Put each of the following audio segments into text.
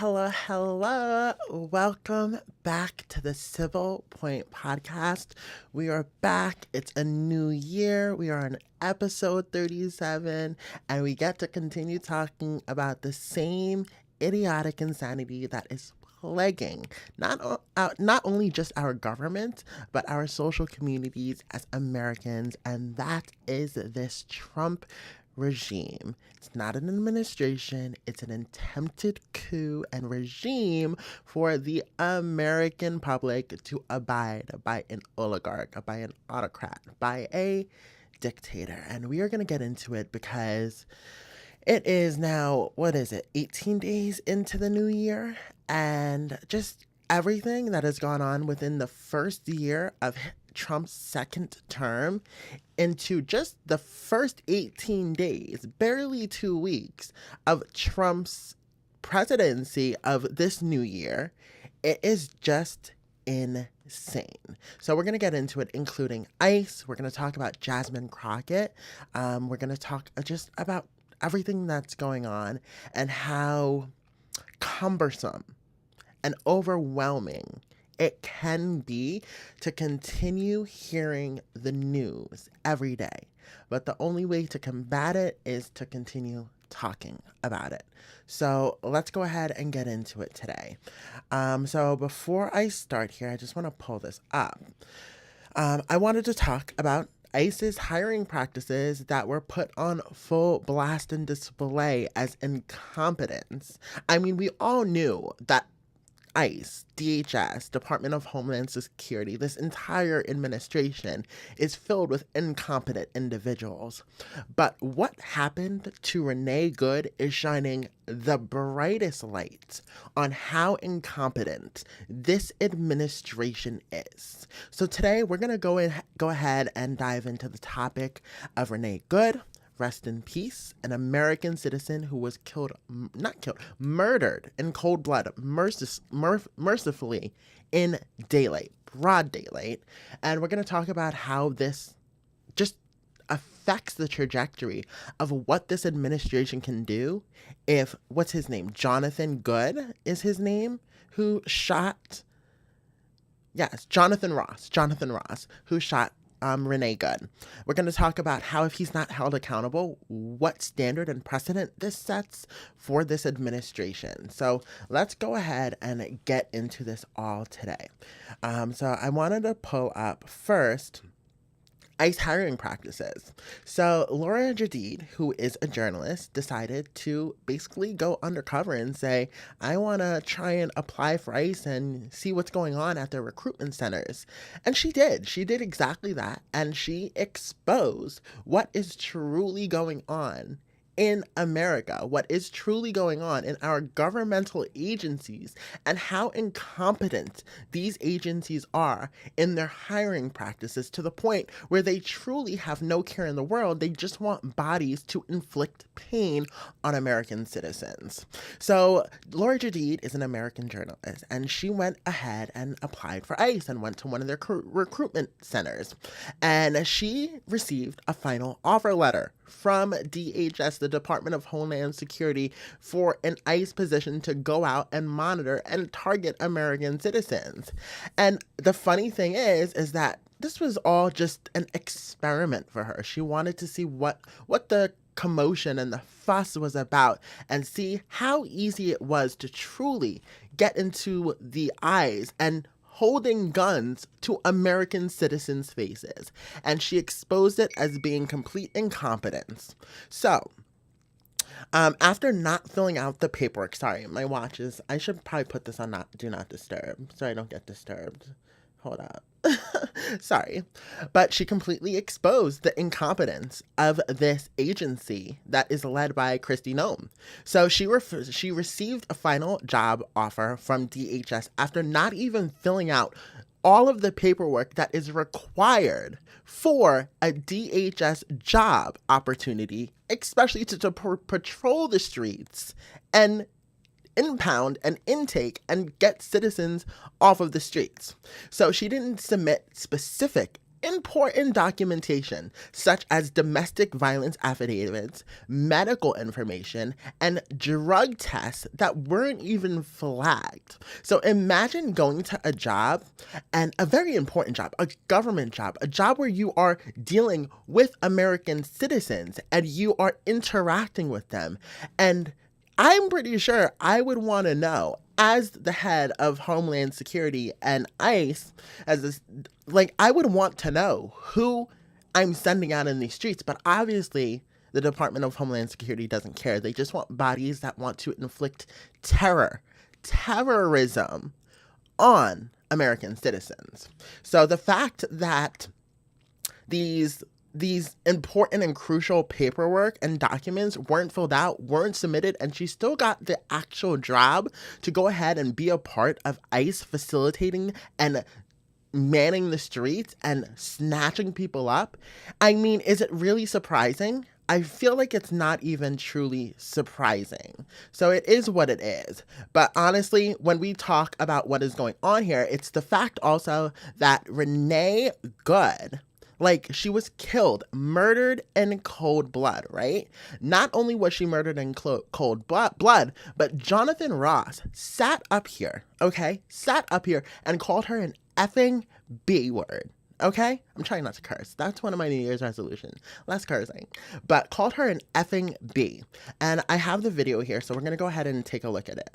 Hello. Welcome back to the Civil Point podcast. We are back. It's a new year. We are on episode 37, and we get to continue talking about the same idiotic insanity that is plaguing not only just our government, but our social communities as Americans, and that is this Trump regime. It's not an administration, it's an attempted coup and regime for the American public to abide by an oligarch, by an autocrat, by a dictator. And we are going to get into it because it is now, 18 days into the new year, and just everything that has gone on within the first year of Trump's second term into just the first 18 days, barely 2 weeks of Trump's presidency of this new year, it is just insane. So we're going to get into it, including ICE. We're going to talk about Jasmine Crockett. We're going to talk just about everything that's going on and how cumbersome and overwhelming it can be to continue hearing the news every day. But the only way to combat it is to continue talking about it. So let's go ahead and get into it today. So before I start here, I just want to pull this up. I wanted to talk about ICE's hiring practices that were put on full blast and display as incompetence. I mean, we all knew that ICE, DHS, Department of Homeland Security, this entire administration is filled with incompetent individuals. But what happened to Renee Good is shining the brightest light on how incompetent this administration is. So today we're going to go ahead and dive into the topic of Renee Good. Rest in peace, an American citizen who was murdered in cold blood, mercifully in daylight, broad daylight. And we're going to talk about how this just affects the trajectory of what this administration can do if, what's his name? Jonathan Good is his name, who shot, Jonathan Ross, who shot Renee Good. We're going to talk about how, if he's not held accountable, what standard and precedent this sets for this administration. So let's go ahead and get into this all today. So I wanted to pull up first ICE hiring practices. So Laura Jadid, who is a journalist, decided to basically go undercover and say, I want to try and apply for ICE and see what's going on at their recruitment centers. And she did. She did exactly that. And she exposed what is truly going on in America, what is truly going on in our governmental agencies, and how incompetent these agencies are in their hiring practices, to the point where they truly have no care in the world. They just want bodies to inflict pain on American citizens. So Laura Jadid is an American journalist, and she went ahead and applied for ICE and went to one of their recruitment centers. And she received a final offer letter from DHS, the Department of Homeland Security, for an ICE position to go out and monitor and target American citizens. And the funny thing is that this was all just an experiment for her. She wanted to see what the commotion and the fuss was about, and see how easy it was to truly get into the eyes and holding guns to American citizens' faces. And she exposed it as being complete incompetence. So, after not filling out the paperwork, sorry, my watch is, I should probably put this on do not disturb so I don't get disturbed. Hold up. Sorry. But she completely exposed the incompetence of this agency that is led by Kristi Noem. So she received a final job offer from DHS after not even filling out all of the paperwork that is required for a DHS job opportunity, especially to patrol the streets and impound and intake and get citizens off of the streets. So she didn't submit specific important documentation such as domestic violence affidavits, medical information, and drug tests that weren't even flagged. So imagine going to a job, and a very important job, a government job, a job where you are dealing with American citizens and you are interacting with them. And I'm pretty sure I would want to know, as the head of Homeland Security and ICE, I would want to know who I'm sending out in these streets. But obviously, the Department of Homeland Security doesn't care. They just want bodies that want to inflict terrorism on American citizens. So the fact that these important and crucial paperwork and documents weren't filled out, weren't submitted, and she still got the actual job to go ahead and be a part of ICE facilitating and manning the streets and snatching people up. I mean, is it really surprising? I feel like it's not even truly surprising. So it is what it is. But honestly, when we talk about what is going on here, it's the fact also that Renee Good, she was killed, murdered in cold blood, right? Not only was she murdered in cold blood, but Jonathan Ross sat up here and called her an effing B word, okay? I'm trying not to curse. That's one of my New Year's resolutions, less cursing. But called her an effing B. And I have the video here, so we're going to go ahead and take a look at it.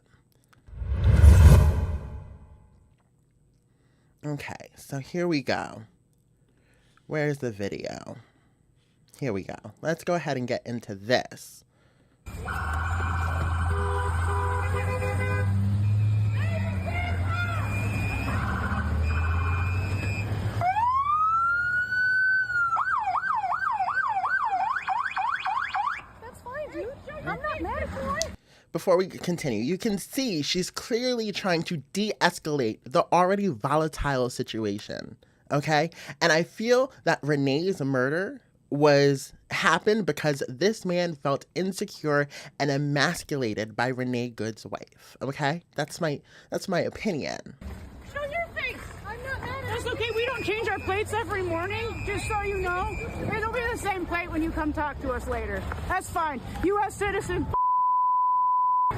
Okay, so here we go. Where's the video? Here we go. Let's go ahead and get into this. That's fine, dude. I'm not mad at you. Before we continue, you can see she's clearly trying to de-escalate the already volatile situation. Okay? And I feel that Renee's murder happened because this man felt insecure and emasculated by Renee Good's wife. Okay? That's my opinion. Show your face. I'm not mad at you. That's okay. We don't change our plates every morning, just so you know. It'll be the same plate when you come talk to us later. That's fine. U.S. citizen. You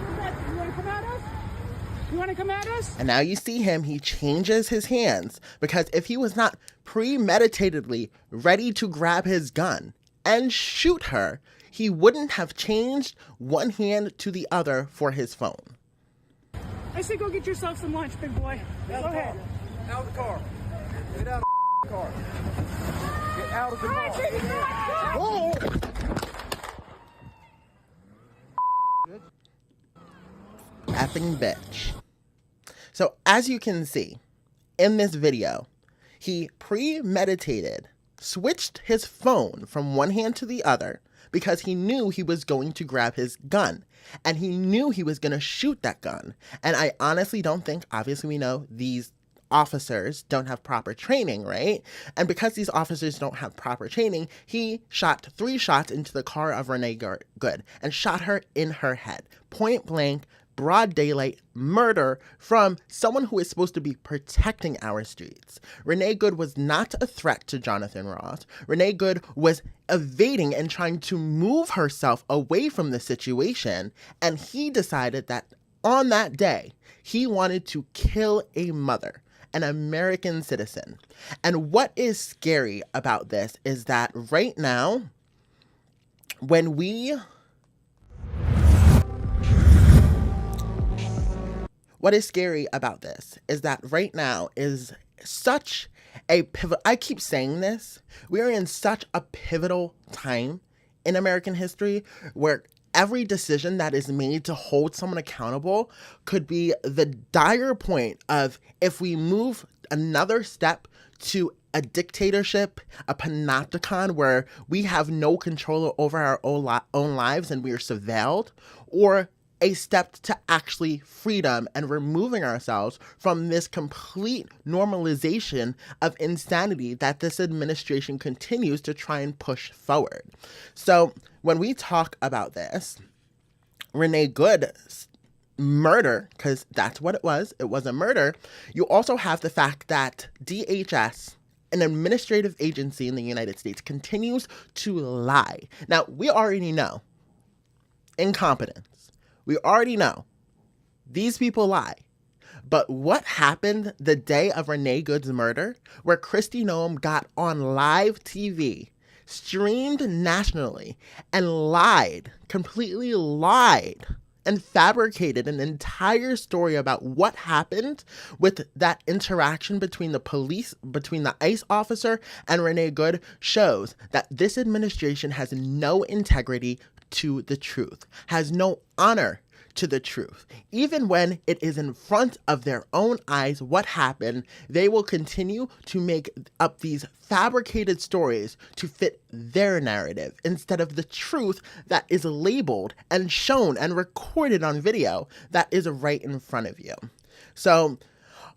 want to come at us? You want to come at us? And now you see him, he changes his hands, because if he was not premeditatedly ready to grab his gun and shoot her, he wouldn't have changed one hand to the other for his phone. I say go get yourself some lunch, big boy. Go ahead. Out of the car. Get out of the car. Get out of the car. Whoa! Effing bitch. So as you can see in this video, he premeditated, switched his phone from one hand to the other because he knew he was going to grab his gun and he knew he was going to shoot that gun. And I honestly don't think, obviously we know these officers don't have proper training, right? And because these officers don't have proper training, he shot 3 shots into the car of Renee Good and shot her in her head, point blank, broad daylight murder from someone who is supposed to be protecting our streets. Renee Good was not a threat to Jonathan Ross. Renee Good was evading and trying to move herself away from the situation, and he decided that on that day, he wanted to kill a mother, an American citizen. And what is scary about this is that right now, what is scary about this is that right now is such a pivot. I keep saying this. We are in such a pivotal time in American history where every decision that is made to hold someone accountable could be the dire point of if we move another step to a dictatorship, a panopticon where we have no control over our own lives and we are surveilled, or a step to actually freedom and removing ourselves from this complete normalization of insanity that this administration continues to try and push forward. So when we talk about this, Renee Good's murder, because that's what it was a murder, you also have the fact that DHS an administrative agency in the United States continues to lie. Now, we already know incompetence. We already know these people lie. But what happened the day of Renee Good's murder, where Kristi Noem got on live TV, streamed nationally, and lied, completely lied, and fabricated an entire story about what happened with that interaction between the police, between the ICE officer and Renee Good, shows that this administration has no integrity to the truth, has no honor to the truth. Even when it is in front of their own eyes what happened, they will continue to make up these fabricated stories to fit their narrative instead of the truth that is labeled and shown and recorded on video that is right in front of you. So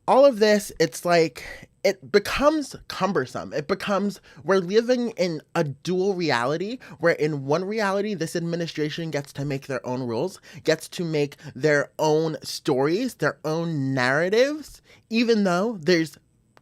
all of this, it's like, it becomes cumbersome. It becomes, we're living in a dual reality where in one reality, this administration gets to make their own rules, gets to make their own stories, their own narratives, even though there's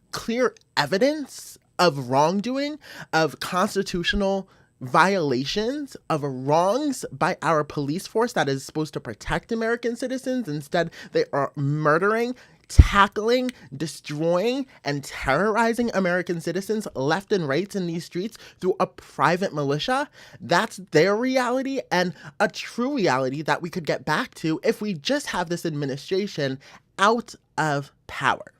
clear evidence of wrongdoing, of constitutional violations, of wrongs by our police force that is supposed to protect American citizens. Instead, they are murdering, tackling, destroying, and terrorizing American citizens left and right in these streets through a private militia. That's their reality, and a true reality that we could get back to if we just have this administration out of power.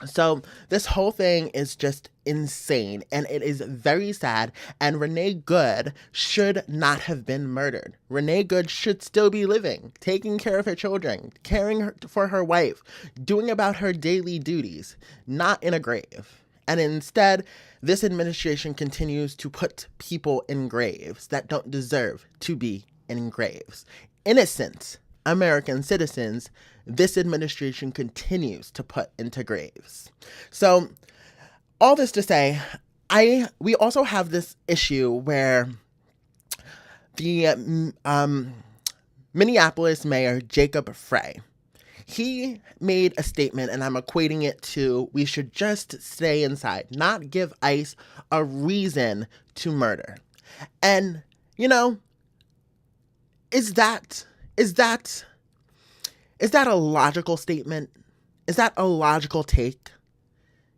So this whole thing is just insane, and it is very sad, and Renee Good should not have been murdered. Renee Good should still be living, taking care of her children, caring for her wife, doing about her daily duties, not in a grave. And instead, this administration continues to put people in graves that don't deserve to be in graves. Innocent American citizens, this administration continues to put into graves. So all this to say, we also have this issue where the Minneapolis mayor, Jacob Frey, he made a statement, and I'm equating it to, we should just stay inside, not give ICE a reason to murder. And, you know, is that a logical statement? Is that a logical take?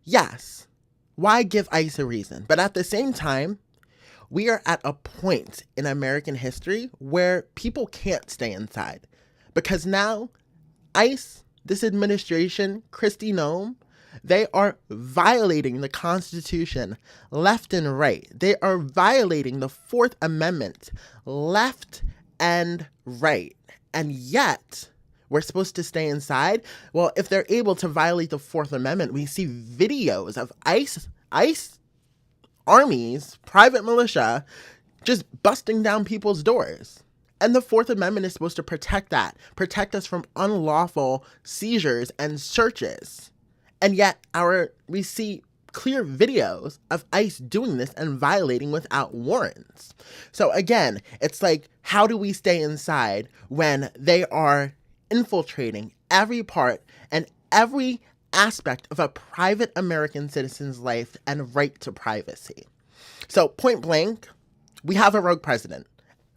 Yes. Why give ICE a reason? But at the same time, we are at a point in American history where people can't stay inside. Because now, ICE, this administration, Kristi Noem, they are violating the Constitution left and right. They are violating the Fourth Amendment left and right. And yet, we're supposed to stay inside? Well, if they're able to violate the Fourth Amendment, we see videos of ICE armies, private militia, just busting down people's doors. And the Fourth Amendment is supposed to protect that, protect us from unlawful seizures and searches. And yet we see clear videos of ICE doing this and violating without warrants. So again, it's like, how do we stay inside when they are infiltrating every part and every aspect of a private American citizen's life and right to privacy? So point blank, we have a rogue president.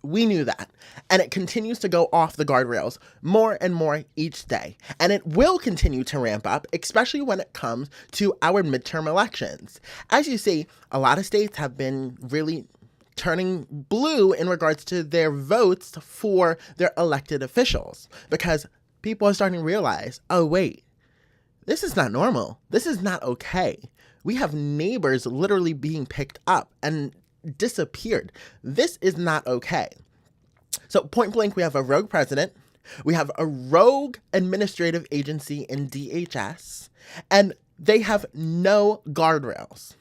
We knew that. And it continues to go off the guardrails more and more each day. And it will continue to ramp up, especially when it comes to our midterm elections. As you see, a lot of states have been really turning blue in regards to their votes for their elected officials, because people are starting to realize, oh, wait, this is not normal. This is not okay. We have neighbors literally being picked up and disappeared. This is not okay. So point blank, we have a rogue president. We have a rogue administrative agency in DHS, and they have no guardrails.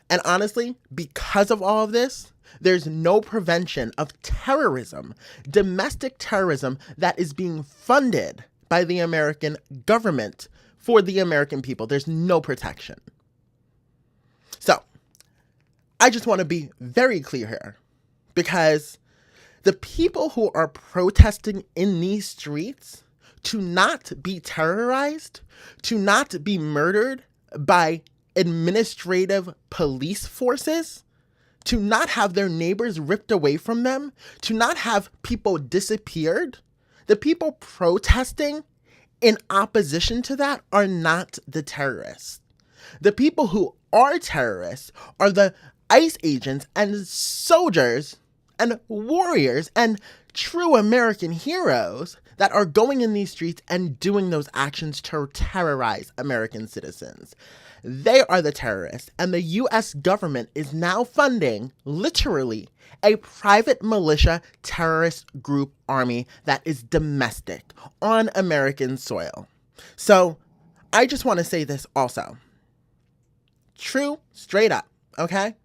And honestly, because of all of this, there's no prevention of terrorism, domestic terrorism that is being funded by the American government for the American people. There's no protection. So I just want to be very clear here, because the people who are protesting in these streets to not be terrorized, to not be murdered by administrative police forces, to not have their neighbors ripped away from them, to not have people disappeared, the people protesting in opposition to that are not the terrorists. The people who are terrorists are the ICE agents and soldiers and warriors and true American heroes that are going in these streets and doing those actions to terrorize American citizens. They are the terrorists, and the U.S. government is now funding, literally, a private militia terrorist group army that is domestic on American soil. So I just want to say this also. True, straight up, okay?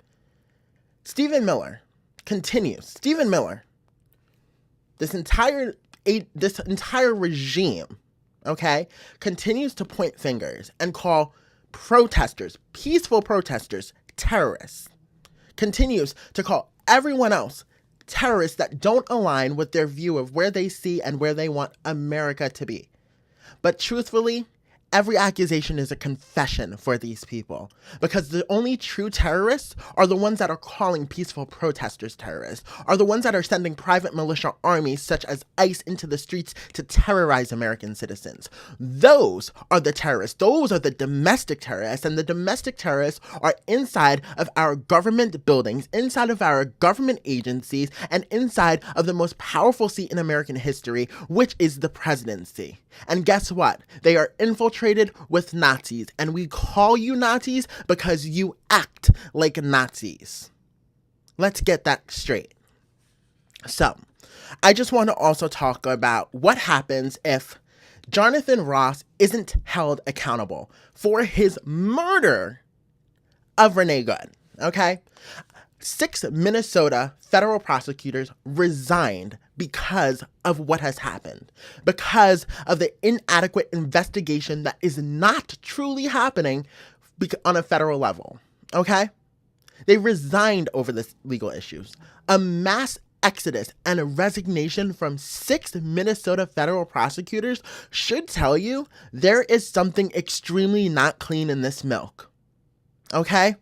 Stephen Miller continues. Stephen Miller, this entire regime, okay, continues to point fingers and call protesters, peaceful protesters, terrorists. Continues to call everyone else terrorists that don't align with their view of where they see and where they want America to be. But truthfully, every accusation is a confession for these people, because the only true terrorists are the ones that are calling peaceful protesters terrorists, are the ones that are sending private militia armies such as ICE into the streets to terrorize American citizens. Those are the terrorists. Those are the domestic terrorists, and the domestic terrorists are inside of our government buildings, inside of our government agencies, and inside of the most powerful seat in American history, which is the presidency. And guess what? They are infiltrated with Nazis, and we call you Nazis because you act like Nazis. Let's get that straight. So, I just want to also talk about what happens if Jonathan Ross isn't held accountable for his murder of Renee Good, okay? 6 Minnesota federal prosecutors resigned because of what has happened, because of the inadequate investigation that is not truly happening on a federal level, okay? They resigned over this legal issues. A mass exodus and a resignation from 6 Minnesota federal prosecutors should tell you there is something extremely not clean in this milk, okay?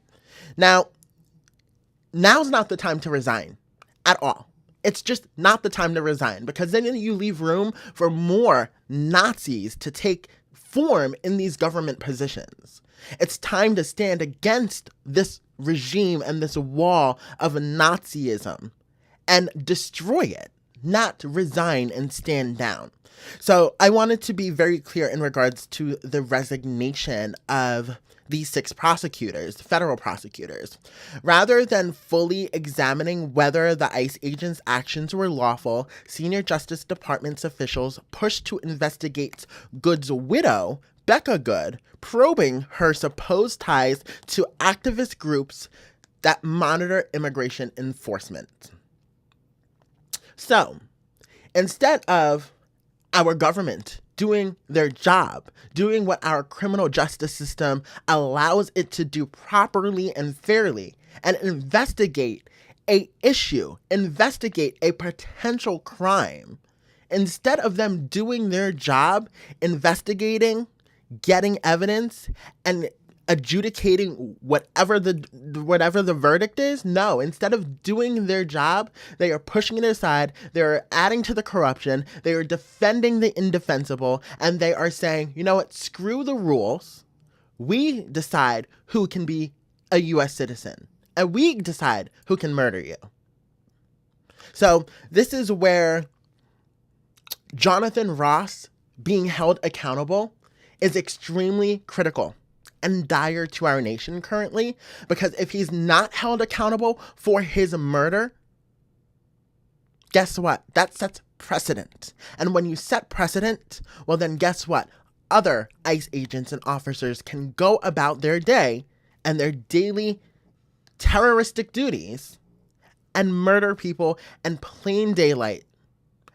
Now's not the time to resign at all. It's just not the time to resign, because then you leave room for more Nazis to take form in these government positions. It's time to stand against this regime and this wall of Nazism and destroy it, not resign and stand down. So I wanted to be very clear in regards to the resignation of these 6 prosecutors, federal prosecutors. Rather than fully examining whether the ICE agents' actions were lawful, senior Justice Department's officials pushed to investigate Good's widow, Becca Good, probing her supposed ties to activist groups that monitor immigration enforcement. So, instead of our government doing their job, doing what our criminal justice system allows it to do properly and fairly, and investigate a issue, investigate a potential crime, instead of them doing their job, investigating, getting evidence, and adjudicating whatever the verdict is. No, instead of doing their job, they are pushing it aside. They're adding to the corruption. They are defending the indefensible, and they are saying, you know what, screw the rules. We decide who can be a U.S. citizen, and we decide who can murder you. So this is where Jonathan Ross being held accountable is extremely critical and dire to our nation currently, because if he's not held accountable for his murder, guess what? That sets precedent. And when you set precedent, well then guess what? Other ICE agents and officers can go about their day and their daily terroristic duties and murder people in plain daylight.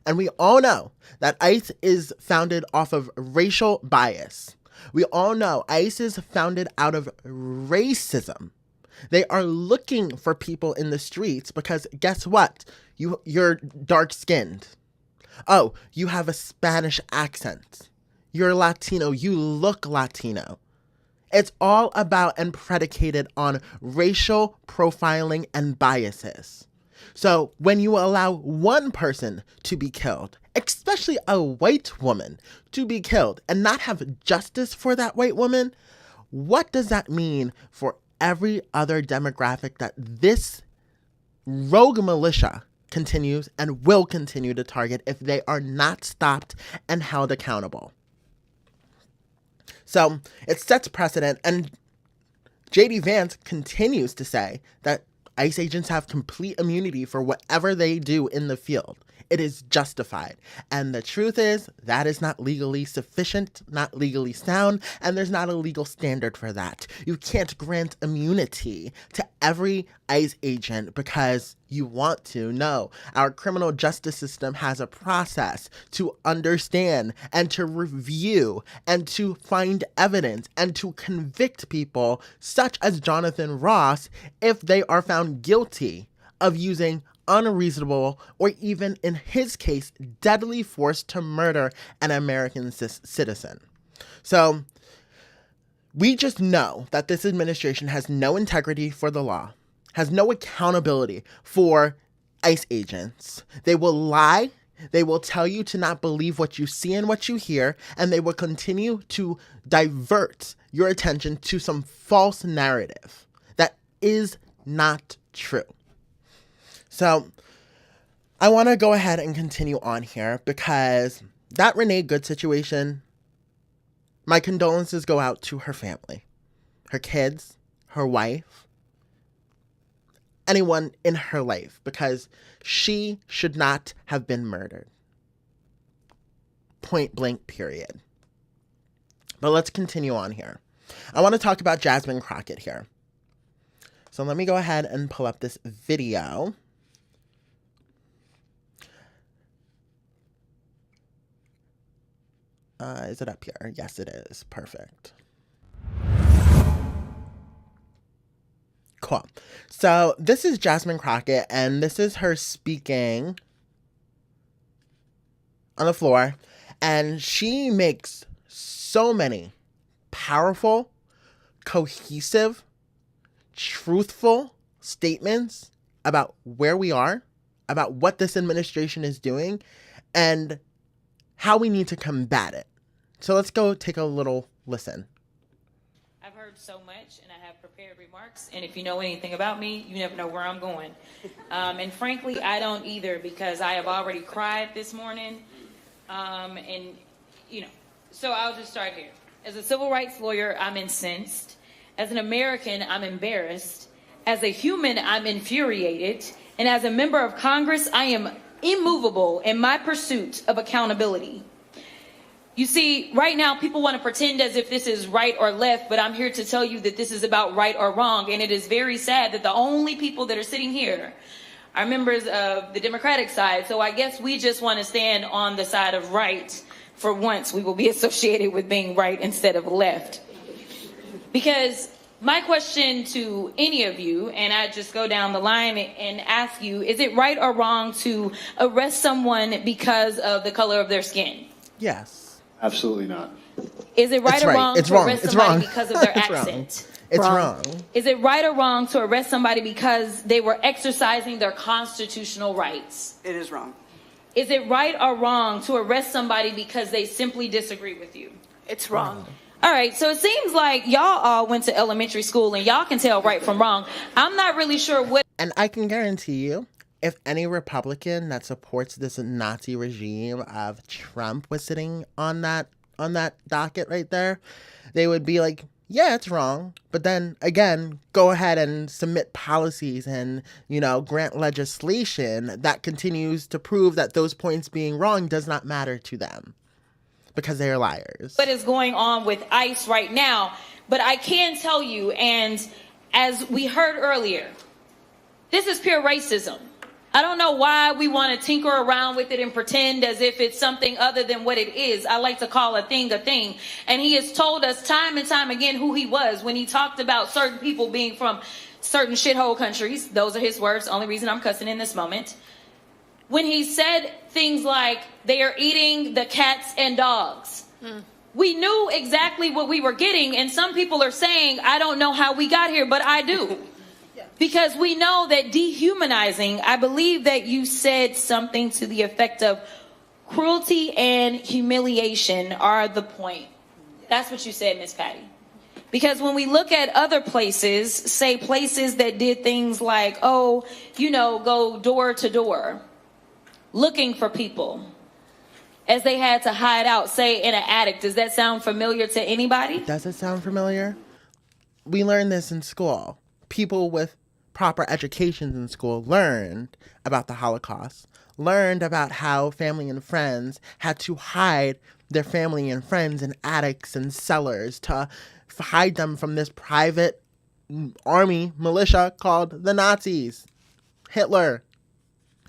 And we all know that ICE is founded off of racial bias. We all know ICE is founded out of racism. They are looking for people in the streets because guess what? You're dark-skinned. Oh, you have a Spanish accent. You're Latino. You look Latino. It's all about and predicated on racial profiling and biases. So when you allow one person to be killed, especially a white woman to be killed, and not have justice for that white woman, what does that mean for every other demographic that this rogue militia continues and will continue to target if they are not stopped and held accountable? So it sets precedent, and J.D. Vance continues to say that ICE agents have complete immunity for whatever they do in the field. It is justified. And the truth is, that is not legally sufficient, not legally sound, and there's not a legal standard for that. You can't grant immunity to every ICE agent because you want to. No, our criminal justice system has a process to understand and to review and to find evidence and to convict people such as Jonathan Ross if they are found guilty of using unreasonable or even, in his case, deadly force to murder an American citizen. So we just know that this administration has no integrity for the law, has no accountability for ICE agents. They will lie. They will tell you to not believe what you see and what you hear, and they will continue to divert your attention to some false narrative that is not true. So I want to go ahead and continue on here because that Renee Good situation, my condolences go out to her family, her kids, her wife, anyone in her life, because she should not have been murdered. Point blank, period. But let's continue on here. I want to talk about Jasmine Crockett here. So let me go ahead and pull up this video. Is it up here? Yes, it is. Perfect. Cool. So this is Jasmine Crockett, and this is her speaking on the floor. And she makes so many powerful, cohesive, truthful statements about where we are, about what this administration is doing, and how we need to combat it. So let's go take a little listen. I've heard so much, and I have prepared remarks, and if you know anything about me, you never know where I'm going. And frankly, I don't either, because I have already cried this morning, and, you know, so I'll just start here. As a civil rights lawyer, I'm incensed. As an American, I'm embarrassed. As a human, I'm infuriated. And as a member of Congress, I am immovable in my pursuit of accountability. You see, right now, people want to pretend as if this is right or left, but I'm here to tell you that this is about right or wrong. And it is very sad that the only people that are sitting here are members of the Democratic side. So I guess we just want to stand on the side of right. For once, we will be associated with being right instead of left. Because my question to any of you, and I just go down the line and ask you, is it right or wrong to arrest someone because of the color of their skin? Yes. Absolutely not. Is it right or wrong to arrest somebody because of their It's accent? It's wrong. Is it right or wrong to arrest somebody because they were exercising their constitutional rights? It is wrong. Is it right or wrong to arrest somebody because they simply disagree with you? It's wrong. All right, so it seems like y'all all went to elementary school and y'all can tell right from wrong. I'm not really sure what... And I can guarantee you, if any Republican that supports this Nazi regime of Trump was sitting on that docket right there, they would be like, yeah, it's wrong. But then again, go ahead and submit policies and, you know, grant legislation that continues to prove that those points being wrong does not matter to them because they are liars. What is going on with ICE right now? But I can tell you, and as we heard earlier, this is pure racism. I don't know why we want to tinker around with it and pretend as if it's something other than what it is. I like to call a thing. And he has told us time and time again who he was when he talked about certain people being from certain shithole countries. Those are his words. Only reason I'm cussing in this moment. When he said things like they are eating the cats and dogs. We knew exactly what we were getting, and some people are saying, I don't know how we got here, but I do. Because we know that dehumanizing, I believe that you said something to the effect of cruelty and humiliation are the point. That's what you said, Miss Patty. Because when we look at other places, say places that did things like, go door to door, looking for people, as they had to hide out, say in an attic. Does that sound familiar to anybody? Does it sound familiar? We learned this in school. People with proper educations in school learned about the Holocaust, learned about how family and friends had to hide their family and friends in attics and cellars to hide them from this private army militia called the Nazis. Hitler.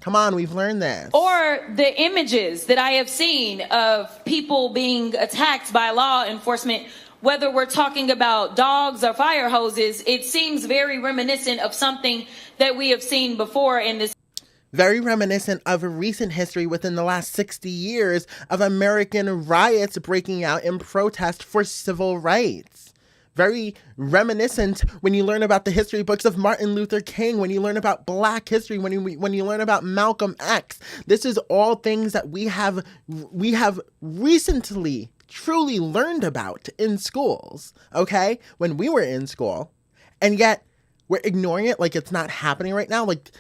Come on, we've learned this. Or the images that I have seen of people being attacked by law enforcement, whether we're talking about dogs or fire hoses, it seems very reminiscent of something that we have seen before in this. Very reminiscent of a recent history within the last 60 years of American riots breaking out in protest for civil rights. Very reminiscent when you learn about the history books of Martin Luther King, when you learn about Black history, when you learn about Malcolm X. This is all things that we have recently truly learned about in schools, okay? When we were in school, and yet we're ignoring it like it's not happening right now. Like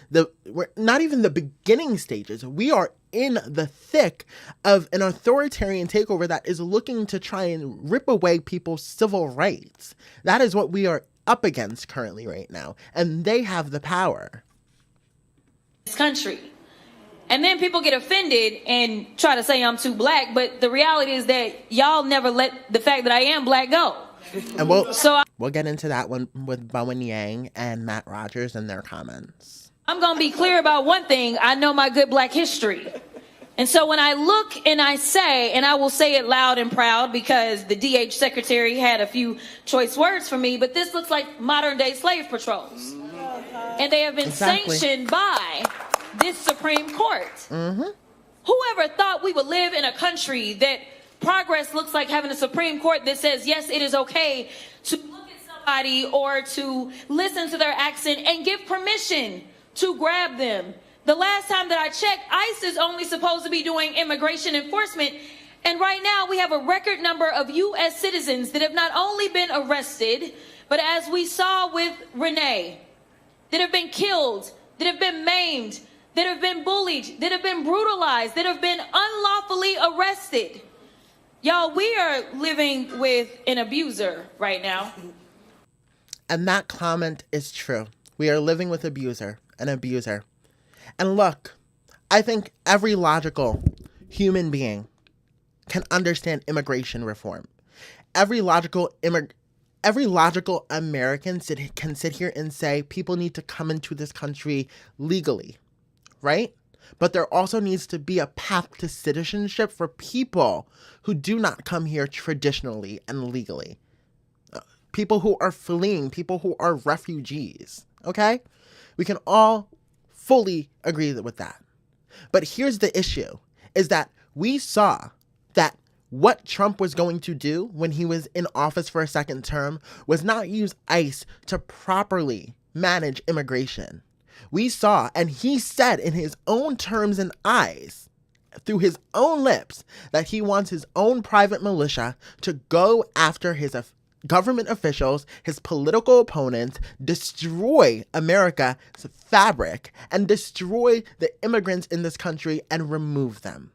we're not even the beginning stages. We are in the thick of an authoritarian takeover that is looking to try and rip away people's civil rights. That is what we are up against currently right now. And they have the power. This country. And then people get offended and try to say I'm too Black. But the reality is that y'all never let the fact that I am Black go. And we'll get into that one with Bowen Yang and Matt Rogers and their comments. I'm going to be clear about one thing. I know my good Black history. And so when I look and I say, and I will say it loud and proud because the DH secretary had a few choice words for me, but this looks like modern day slave patrols. And they have been sanctioned by this Supreme Court. Mm-hmm. Whoever thought we would live in a country that progress looks like having a Supreme Court that says, yes, it is okay to look at somebody or to listen to their accent and give permission to grab them. The last time that I checked, ICE is only supposed to be doing immigration enforcement. And right now we have a record number of U.S. citizens that have not only been arrested, but as we saw with Renee, that have been killed, that have been maimed, that have been bullied, that have been brutalized, that have been unlawfully arrested. Y'all, we are living with an abuser right now. And that comment is true. We are living with an abuser. And look, I think every logical human being can understand immigration reform. Every logical American can sit here and say people need to come into this country legally, right? But there also needs to be a path to citizenship for people who do not come here traditionally and legally. People who are fleeing, people who are refugees, okay? We can all fully agree with that. But here's the issue, is that we saw that what Trump was going to do when he was in office for a second term was not use ICE to properly manage immigration. We saw, and he said in his own terms and eyes, through his own lips, that he wants his own private militia to go after his government officials, his political opponents, destroy America's fabric, and destroy the immigrants in this country and remove them.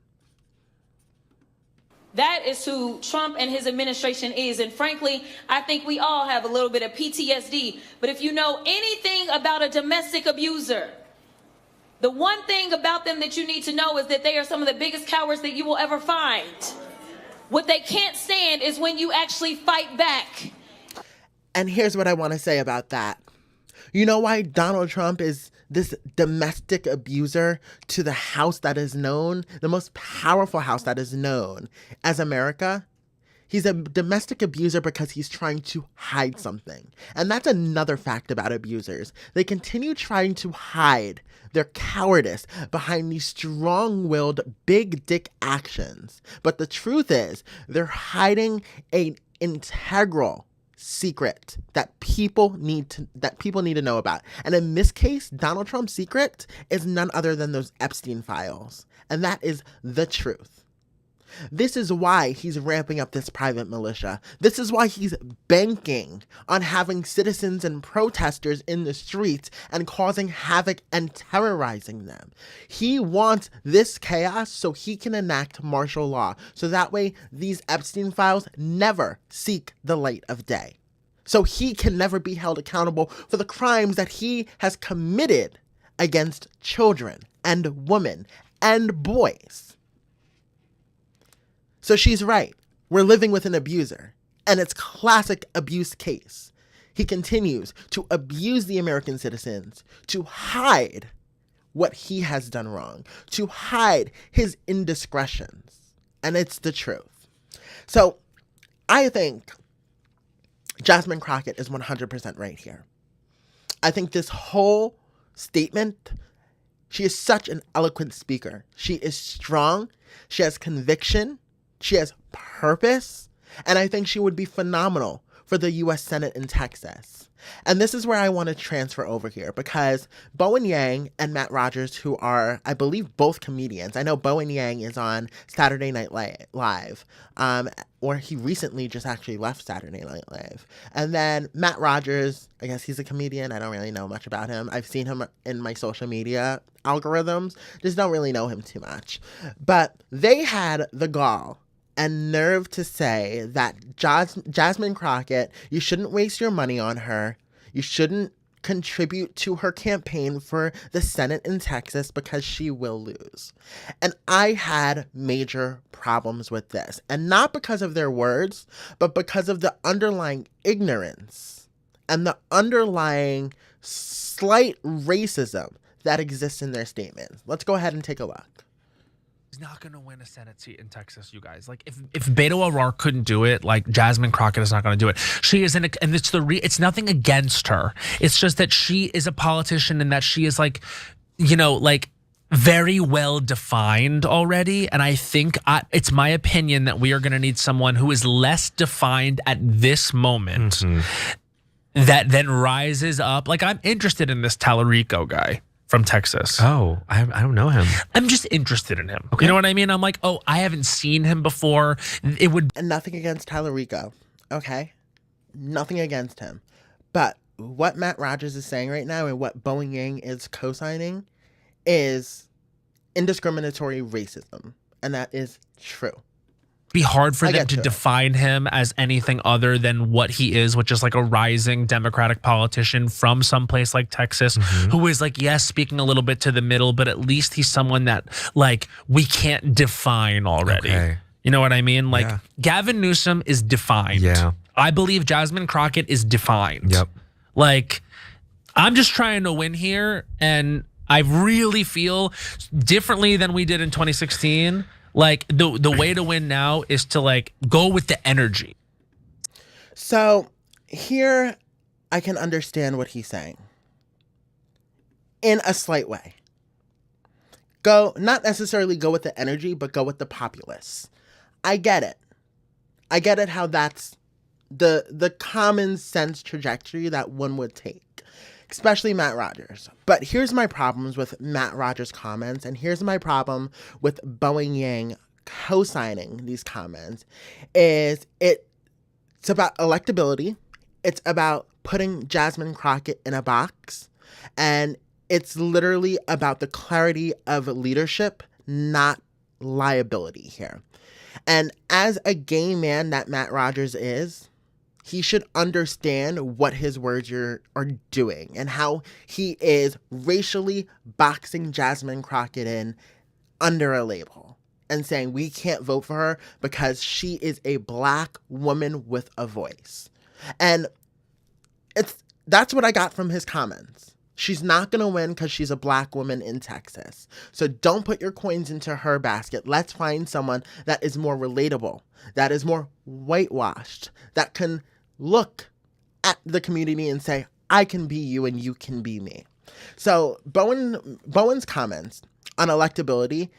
That is who Trump and his administration is. And frankly, I think we all have a little bit of PTSD. But if you know anything about a domestic abuser, the one thing about them that you need to know is that they are some of the biggest cowards that you will ever find. What they can't stand is when you actually fight back. And here's what I want to say about that. You know why Donald Trump is this domestic abuser to the house that is known, the most powerful house that is known as America? He's a domestic abuser because he's trying to hide something. And that's another fact about abusers. They continue trying to hide their cowardice behind these strong-willed, big dick actions. But the truth is, they're hiding an integral secret that people need to know about. And in this case, Donald Trump's secret is none other than those Epstein files. And that is the truth. This is why he's ramping up this private militia. This is why he's banking on having citizens and protesters in the streets and causing havoc and terrorizing them. He wants this chaos so he can enact martial law. So that way, these Epstein files never seek the light of day. So he can never be held accountable for the crimes that he has committed against children and women and boys. So she's right. We're living with an abuser, and it's classic abuse case. He continues to abuse the American citizens to hide what he has done wrong, to hide his indiscretions, and it's the truth. So I think Jasmine Crockett is 100% right here. I think this whole statement, she is such an eloquent speaker. She is strong. She has conviction. She has purpose, and I think she would be phenomenal for the U.S. Senate in Texas. And this is where I want to transfer over here, because Bowen Yang and Matt Rogers, who are, I believe, both comedians. I know Bowen Yang is on Saturday Night Live, or he recently just actually left Saturday Night Live. And then Matt Rogers, I guess he's a comedian. I don't really know much about him. I've seen him in my social media algorithms, just don't really know him too much. But they had the gall and nerve to say that Jasmine Crockett, you shouldn't waste your money on her. You shouldn't contribute to her campaign for the Senate in Texas because she will lose. And I had major problems with this. And not because of their words, but because of the underlying ignorance and the underlying slight racism that exists in their statements. Let's go ahead and take a look. He's not going to win a Senate seat in Texas, you guys. Like, if Beto O'Rourke couldn't do it, like, Jasmine Crockett is not going to do it. She isn't, and it's nothing against her. It's just that she is a politician and that she is, like, you know, like, very well defined already. And I think it's my opinion that we are going to need someone who is less defined at this moment that then rises up. Like, I'm interested in this Tallarico guy from Texas. Oh, I don't know him. I'm just interested in him. Okay. You know what I mean? I'm like, oh, I haven't seen him before. It would. And nothing against Tallarico, okay? Nothing against him. But what Matt Rogers is saying right now and what Bowen Yang is co-signing is indiscriminatory racism. And that is true. Be hard for them to define him as anything other than what he is, which is like a rising Democratic politician from someplace like Texas, who is like, yes, speaking a little bit to the middle, but at least he's someone that like we can't define already. Okay. You know what I mean? Like Gavin Newsom is defined. Yeah. I believe Jasmine Crockett is defined. Yep. Like, I'm just trying to win here, and I really feel differently than we did in 2016. Like, the way to win now is to, like, go with the energy. So here I can understand what he's saying in a slight way. Not necessarily go with the energy, but go with the populace. I get it. I get it how that's the common sense trajectory that one would take. Especially Matt Rogers. But here's my problems with Matt Rogers' comments, and here's my problem with Bowen Yang co-signing these comments, is it's about electability, it's about putting Jasmine Crockett in a box, and it's literally about the clarity of leadership, not liability here. And as a gay man that Matt Rogers is, he should understand what his words are doing and how he is racially boxing Jasmine Crockett in under a label and saying we can't vote for her because she is a black woman with a voice. And that's what I got from his comments. She's not going to win because she's a black woman in Texas. So don't put your coins into her basket. Let's find someone that is more relatable, that is more whitewashed, that can look at the community and say, I can be you and you can be me. So Bowen's comments on electability,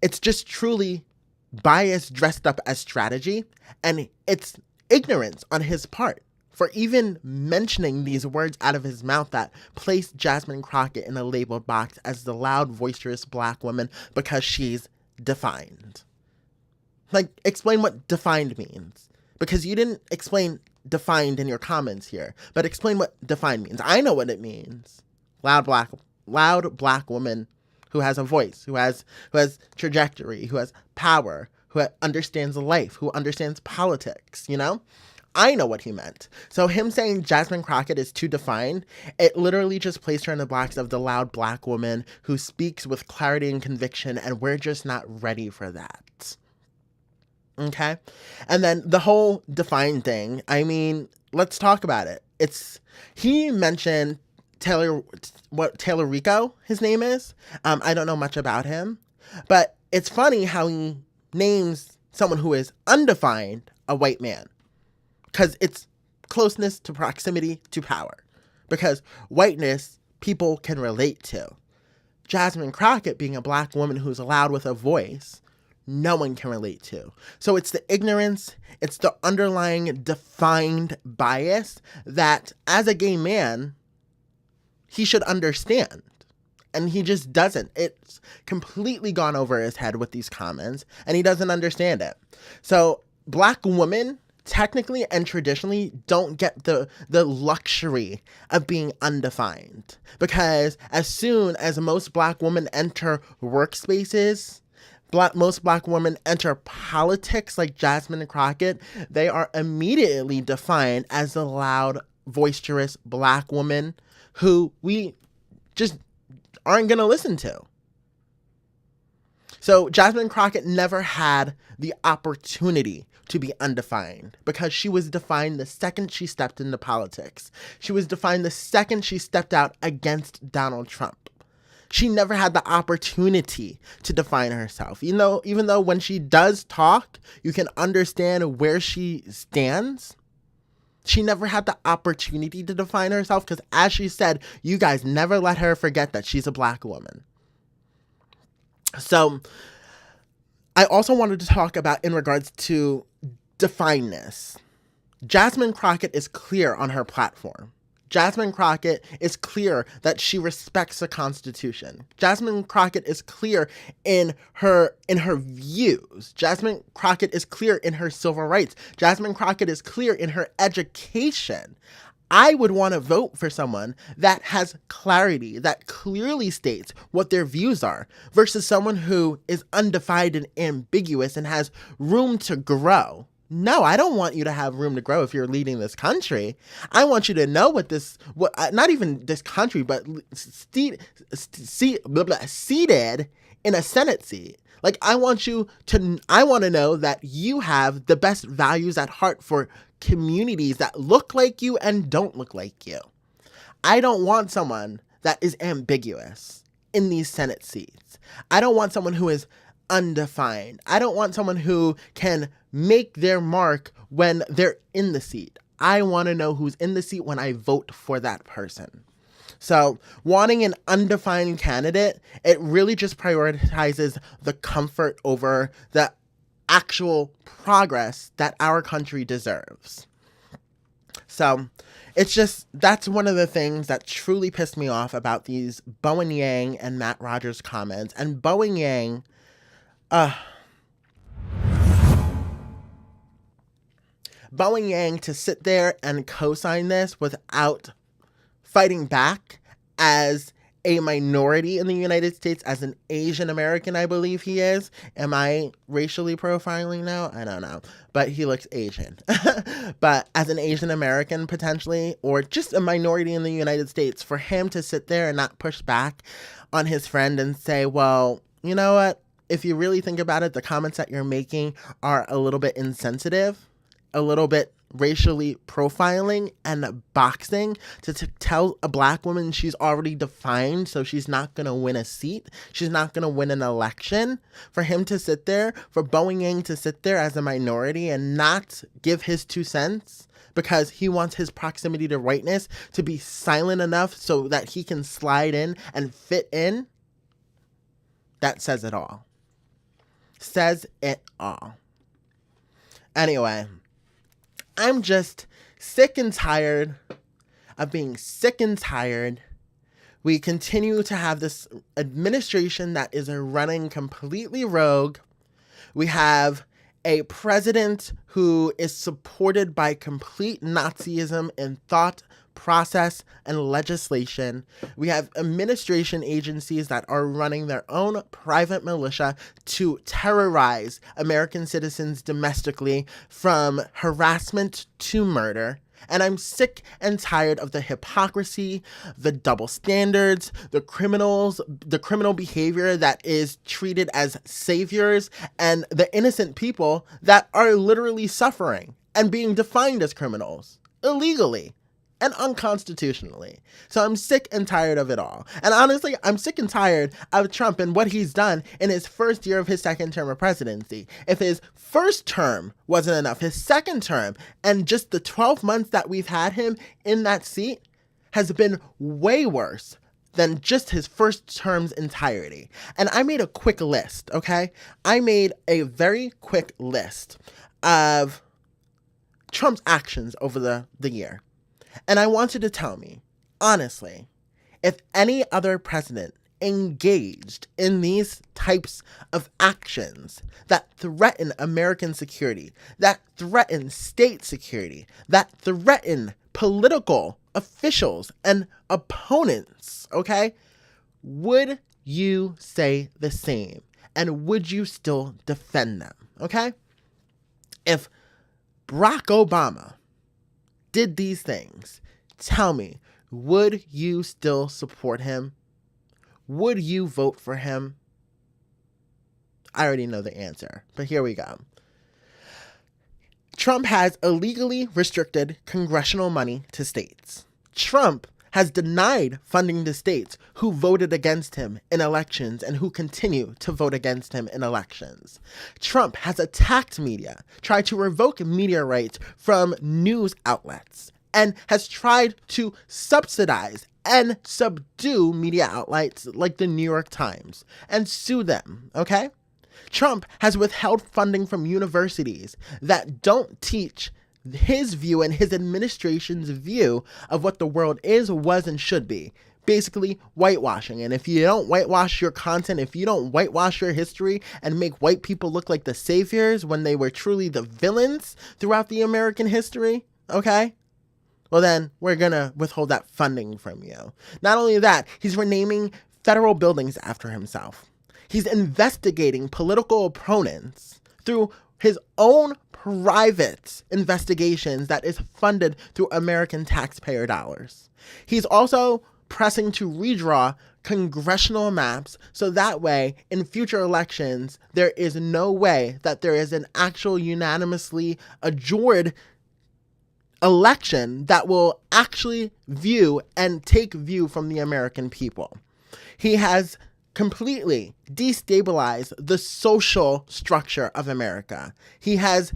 it's just truly bias dressed up as strategy, and it's ignorance on his part for even mentioning these words out of his mouth that placed Jasmine Crockett in a labeled box as the loud, boisterous black woman because she's defined. Like, explain what defined means. Because you didn't explain defined in your comments here, but explain what defined means. I know what it means. Loud black woman who has a voice, who has trajectory, who has power, who understands life, who understands politics, you know? I know what he meant. So him saying Jasmine Crockett is too defined, it literally just placed her in the box of the loud black woman who speaks with clarity and conviction, and we're just not ready for that. Okay? And then the whole defined thing, I mean, let's talk about it. He mentioned Taylor Rico, his name is. I don't know much about him, but it's funny how he names someone who is undefined a white man. Because it's closeness to proximity to power. Because whiteness, people can relate to. Jasmine Crockett being a black woman who's loud with a voice, no one can relate to. So it's the ignorance, it's the underlying defined bias that, as a gay man, he should understand. And he just doesn't. It's completely gone over his head with these comments, and he doesn't understand it. So black women technically and traditionally don't get the luxury of being undefined, because as soon as most black women enter workspaces, most black women enter politics like Jasmine Crockett, they are immediately defined as the loud, boisterous black woman who we just aren't going to listen to. So Jasmine Crockett never had the opportunity to be undefined, because she was defined the second she stepped into politics. She was defined the second she stepped out against Donald Trump. She never had the opportunity to define herself. You know, even though when she does talk, you can understand where she stands, she never had the opportunity to define herself, because as she said, you guys never let her forget that she's a black woman. So I also wanted to talk about in regards to definedness. Jasmine Crockett is clear on her platform. Jasmine Crockett is clear that she respects the Constitution. Jasmine Crockett is clear in her views. Jasmine Crockett is clear in her civil rights. Jasmine Crockett is clear in her education. I would want to vote for someone that has clarity, that clearly states what their views are, versus someone who is undefined and ambiguous and has room to grow. No, I don't want you to have room to grow if you're leading this country. I want you to know not even this country, but seated in a Senate seat. Like, I want to know that you have the best values at heart for communities that look like you and don't look like you. I don't want someone that is ambiguous in these Senate seats. I don't want someone who is undefined. I don't want someone who can make their mark when they're in the seat. I want to know who's in the seat when I vote for that person. So wanting an undefined candidate, it really just prioritizes the comfort over the actual progress that our country deserves. So that's one of the things that truly pissed me off about these Bowen Yang and Matt Rogers comments. And Bowen Yang, to sit there and co-sign this without fighting back as a minority in the United States, as an Asian American, I believe he is. Am I racially profiling now? I don't know. But he looks Asian. But as an Asian American, potentially, or just a minority in the United States, for him to sit there and not push back on his friend and say, well, you know what? If you really think about it, the comments that you're making are a little bit insensitive, a little bit racially profiling and boxing to tell a black woman she's already defined, so she's not going to win a seat, she's not going to win an election, for him to sit there, for Boeing Yang to sit there as a minority and not give his 2 cents because he wants his proximity to whiteness to be silent enough so that he can slide in and fit in, that says it all. Says it all. Anyway, I'm just sick and tired of being sick and tired. We continue to have this administration that is running completely rogue. We have a president who is supported by complete Nazism in thought, process, and legislation. We have administration agencies that are running their own private militia to terrorize American citizens domestically, from harassment to murder. And I'm sick and tired of the hypocrisy, the double standards, the criminal behavior that is treated as saviors, and the innocent people that are literally suffering and being defined as criminals illegally and unconstitutionally. So I'm sick and tired of it all. And honestly, I'm sick and tired of Trump and what he's done in his first year of his second term of presidency. If his first term wasn't enough, his second term and just the 12 months that we've had him in that seat has been way worse than just his first term's entirety. And I made a quick list, okay? I made a very quick list of Trump's actions over the year. And I want you to tell me, honestly, if any other president engaged in these types of actions that threaten American security, that threaten state security, that threaten political officials and opponents, okay, would you say the same? And would you still defend them, okay? If Barack Obama did these things, tell me, would you still support him? Would you vote for him? I already know the answer, but here we go. Trump has illegally restricted congressional money to states. Trump has denied funding to states who voted against him in elections and who continue to vote against him in elections. Trump has attacked media, tried to revoke media rights from news outlets, and has tried to subsidize and subdue media outlets like the New York Times and sue them, okay? Trump has withheld funding from universities that don't teach his view and his administration's view of what the world is, was, and should be. Basically, whitewashing. And if you don't whitewash your content, if you don't whitewash your history and make white people look like the saviors when they were truly the villains throughout the American history, okay? Well, then we're going to withhold that funding from you. Not only that, he's renaming federal buildings after himself. He's investigating political opponents through his own private investigations that is funded through American taxpayer dollars. He's also pressing to redraw congressional maps so that way in future elections there is no way that there is an actual unanimously adjourned election that will actually view and take view from the American people. He has completely destabilized the social structure of America. He has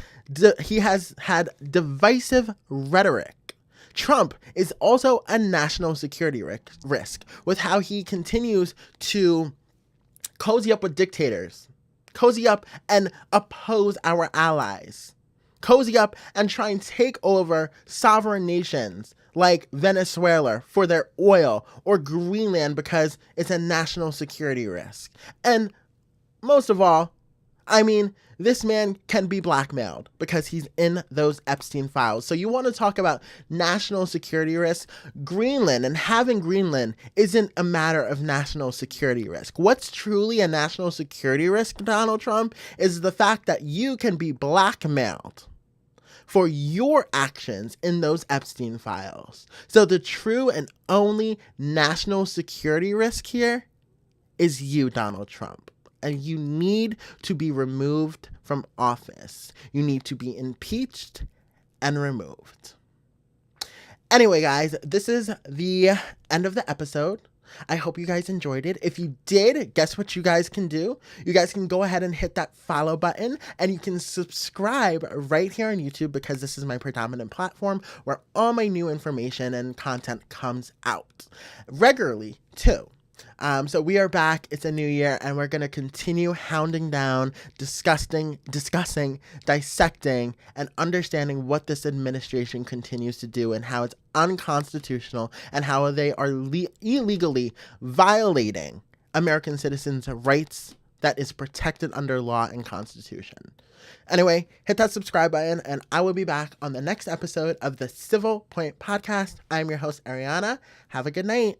had divisive rhetoric. Trump is also a national security risk with how he continues to cozy up with dictators, cozy up and oppose our allies, cozy up and try and take over sovereign nations like Venezuela for their oil, or Greenland because it's a national security risk. And most of all, I mean, this man can be blackmailed because he's in those Epstein files. So you want to talk about national security risk? Greenland and having Greenland isn't a matter of national security risk. What's truly a national security risk, Donald Trump, is the fact that you can be blackmailed for your actions in those Epstein files. So the true and only national security risk here is you, Donald Trump. And you need to be removed from office. You need to be impeached and removed. Anyway, guys, this is the end of the episode. I hope you guys enjoyed it. If you did, guess what you guys can do? You guys can go ahead and hit that follow button, and you can subscribe right here on YouTube, because this is my predominant platform where all my new information and content comes out regularly too. So we are back. It's a new year, and we're going to continue hounding down, discussing, dissecting, and understanding what this administration continues to do and how it's unconstitutional and how they are illegally violating American citizens' rights that is protected under law and constitution. Anyway, hit that subscribe button, and I will be back on the next episode of the Civil Point Podcast. I'm your host, Ariana. Have a good night.